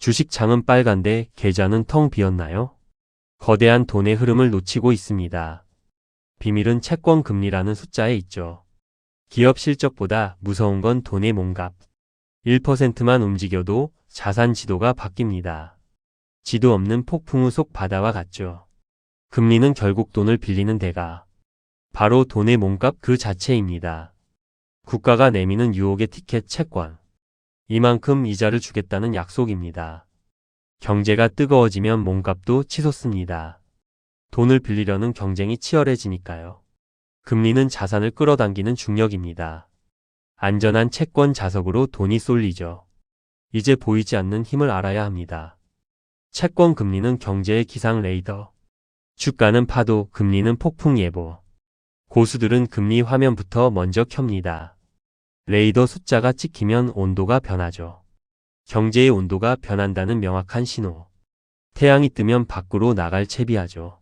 주식창은 빨간데 계좌는 텅 비었나요? 거대한 돈의 흐름을 놓치고 있습니다. 비밀은 채권 금리라는 숫자에 있죠. 기업 실적보다 무서운 건 돈의 몸값. 1%만 움직여도 자산 지도가 바뀝니다. 지도 없는 폭풍우 속 바다와 같죠. 금리는 결국 돈을 빌리는 대가. 바로 돈의 몸값 그 자체입니다. 국가가 내미는 유혹의 티켓 채권. 이만큼 이자를 주겠다는 약속입니다. 경제가 뜨거워지면 몸값도 치솟습니다. 돈을 빌리려는 경쟁이 치열해지니까요. 금리는 자산을 끌어당기는 중력입니다. 안전한 채권 자석으로 돈이 쏠리죠. 이제 보이지 않는 힘을 알아야 합니다. 채권 금리는 경제의 기상 레이더. 주가는 파도, 금리는 폭풍 예보. 고수들은 금리 화면부터 먼저 켭니다. 레이더 숫자가 찍히면 온도가 변하죠. 경제의 온도가 변한다는 명확한 신호. 태양이 뜨면 밖으로 나갈 채비하죠.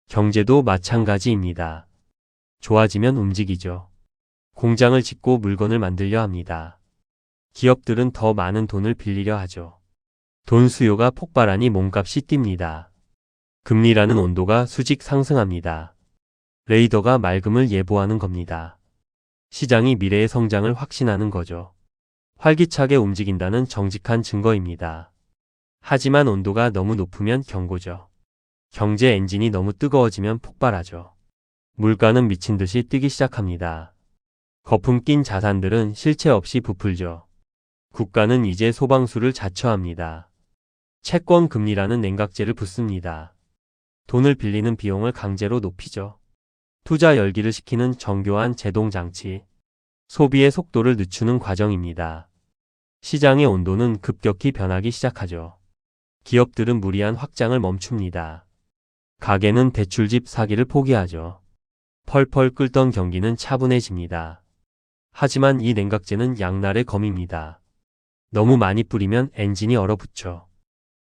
경제도 마찬가지입니다. 좋아지면 움직이죠. 공장을 짓고 물건을 만들려 합니다. 기업들은 더 많은 돈을 빌리려 하죠. 돈 수요가 폭발하니 몸값이 뜁니다. 금리라는 온도가 수직 상승합니다. 레이더가 맑음을 예보하는 겁니다. 시장이 미래의 성장을 확신하는 거죠. 활기차게 움직인다는 정직한 증거입니다. 하지만 온도가 너무 높으면 경고죠. 경제 엔진이 너무 뜨거워지면 폭발하죠. 물가는 미친 듯이 뛰기 시작합니다. 거품 낀 자산들은 실체 없이 부풀죠. 국가는 이제 소방수를 자처합니다. 채권 금리라는 냉각제를 붓습니다. 돈을 빌리는 비용을 강제로 높이죠. 투자 열기를 식히는 정교한 제동장치. 소비의 속도를 늦추는 과정입니다. 시장의 온도는 급격히 변하기 시작하죠. 기업들은 무리한 확장을 멈춥니다. 가게는 대출집 사기를 포기하죠. 펄펄 끓던 경기는 차분해집니다. 하지만 이 냉각제는 양날의 검입니다. 너무 많이 뿌리면 엔진이 얼어붙죠.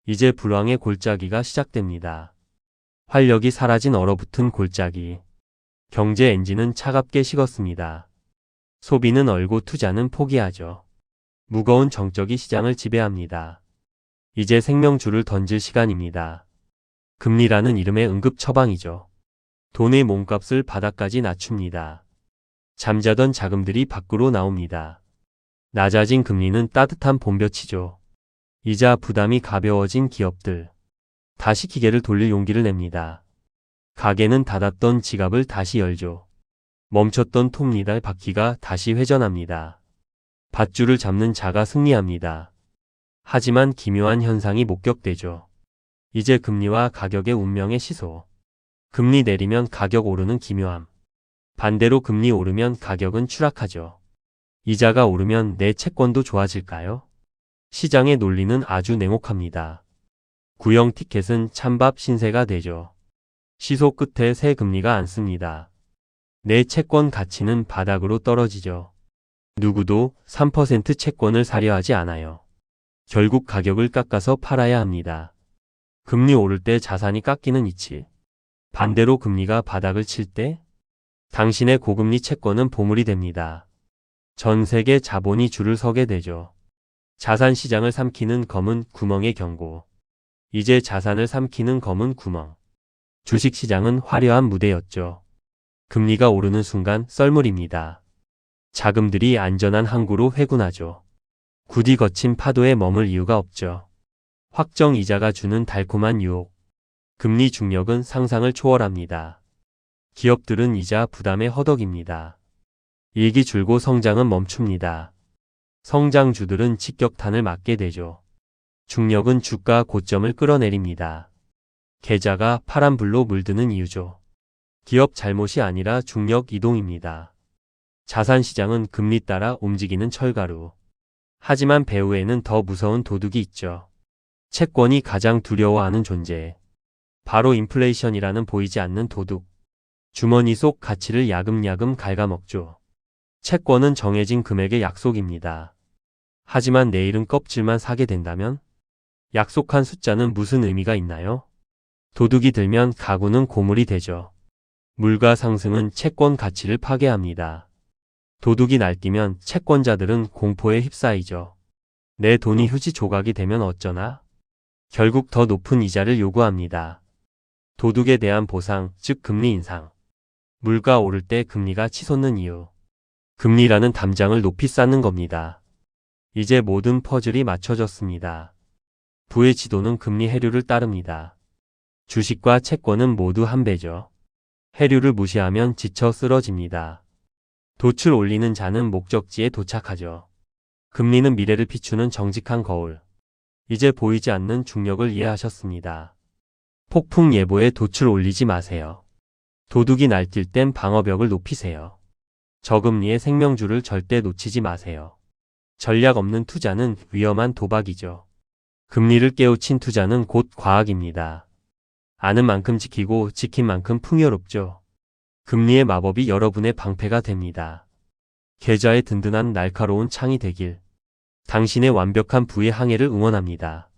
이제 불황의 골짜기가 시작됩니다. 활력이 사라진 얼어붙은 골짜기. 경제 엔진은 차갑게 식었습니다. 소비는 얼고 투자는 포기하죠. 무거운 정적이 시장을 지배합니다. 이제 생명줄을 던질 시간입니다. 금리라는 이름의 응급 처방이죠. 돈의 몸값을 바닥까지 낮춥니다. 잠자던 자금들이 밖으로 나옵니다. 낮아진 금리는 따뜻한 봄볕이죠. 이자 부담이 가벼워진 기업들. 다시 기계를 돌릴 용기를 냅니다. 가게는 닫았던 지갑을 다시 열죠. 멈췄던 톱니달 바퀴가 다시 회전합니다. 밧줄을 잡는 자가 승리합니다. 하지만 기묘한 현상이 목격되죠. 이제 금리와 가격의 운명의 시소. 금리 내리면 가격 오르는 기묘함. 반대로 금리 오르면 가격은 추락하죠. 이자가 오르면 내 채권도 좋아질까요? 시장의 논리는 아주 냉혹합니다. 구형 티켓은 찬밥 신세가 되죠. 시소 끝에 새 금리가 앉습니다. 내 채권 가치는 바닥으로 떨어지죠. 누구도 3% 채권을 사려 하지 않아요. 결국 가격을 깎아서 팔아야 합니다. 금리 오를 때 자산이 깎이는 이치. 반대로 금리가 바닥을 칠 때 당신의 고금리 채권은 보물이 됩니다. 전 세계 자본이 줄을 서게 되죠. 자산 시장을 삼키는 검은 구멍의 경고. 이제 자산을 삼키는 검은 구멍. 주식 시장은 화려한 무대였죠. 금리가 오르는 순간 썰물입니다. 자금들이 안전한 항구로 회군하죠. 굳이 거친 파도에 머물 이유가 없죠. 확정 이자가 주는 달콤한 유혹. 금리 중력은 상상을 초월합니다. 기업들은 이자 부담에 허덕입니다. 이익이 줄고 성장은 멈춥니다. 성장주들은 직격탄을 맞게 되죠. 중력은 주가 고점을 끌어내립니다. 계좌가 파란불로 물드는 이유죠. 기업 잘못이 아니라 중력 이동입니다. 자산시장은 금리 따라 움직이는 철가루. 하지만 배후에는 더 무서운 도둑이 있죠. 채권이 가장 두려워하는 존재. 바로 인플레이션이라는 보이지 않는 도둑. 주머니 속 가치를 야금야금 갉아먹죠. 채권은 정해진 금액의 약속입니다. 하지만 내일은 껍질만 사게 된다면? 약속한 숫자는 무슨 의미가 있나요? 도둑이 들면 가구는 고물이 되죠. 물가 상승은 채권 가치를 파괴합니다. 도둑이 날뛰면 채권자들은 공포에 휩싸이죠. 내 돈이 휴지 조각이 되면 어쩌나? 결국 더 높은 이자를 요구합니다. 도둑에 대한 보상, 즉 금리 인상. 물가 오를 때 금리가 치솟는 이유. 금리라는 담장을 높이 쌓는 겁니다. 이제 모든 퍼즐이 맞춰졌습니다. 부의 지도는 금리 해류를 따릅니다. 주식과 채권은 모두 한 배죠. 해류를 무시하면 지쳐 쓰러집니다. 돛을 올리는 자는 목적지에 도착하죠. 금리는 미래를 비추는 정직한 거울. 이제 보이지 않는 중력을 이해하셨습니다. 폭풍 예보에 돛을 올리지 마세요. 도둑이 날뛸 땐 방어벽을 높이세요. 저금리의 생명줄을 절대 놓치지 마세요. 전략 없는 투자는 위험한 도박이죠. 금리를 깨우친 투자는 곧 과학입니다. 아는 만큼 지키고 지킨 만큼 풍요롭죠. 금리의 마법이 여러분의 방패가 됩니다. 계좌의 든든한 날카로운 창이 되길. 당신의 완벽한 부의 항해를 응원합니다.